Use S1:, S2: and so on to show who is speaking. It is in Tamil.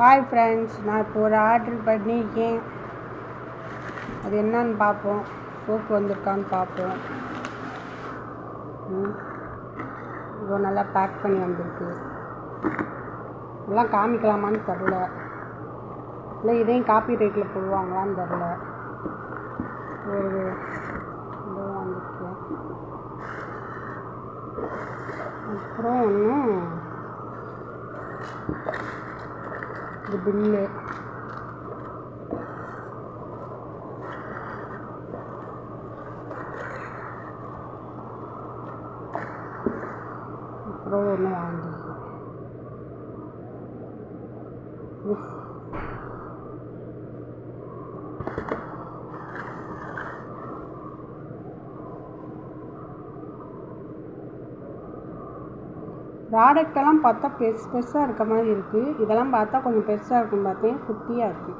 S1: ஹாய் ஃப்ரெண்ட்ஸ், நான் இப்போ ஒரு ஆர்டர் பண்ணியிருக்கேன். அது என்னன்னு பார்ப்போம். சோப்பு வந்திருக்கான்னு பார்ப்போம். இவ்வளோ நல்லா பேக் பண்ணி வந்திருக்கு. இதெல்லாம் காமிக்கலாமான்னு தெரில. இல்லை இதையும் காப்பி ரேட்டில் போடுவாங்களான்னு தெரில. ஒரு இதுவும் வந்துருக்கேன். அப்புறம் ஒன்று இது பில்லு. அப்புறம் ஒன்று வாங்கியிருக்கேன். ப்ராடக்டெல்லாம் பார்த்தா பெருசாக இருக்க மாதிரி இருக்குது. இதெல்லாம் பார்த்தா கொஞ்சம் பெருசாக இருக்குன்னு பார்த்தேன், குட்டியாக இருக்குது.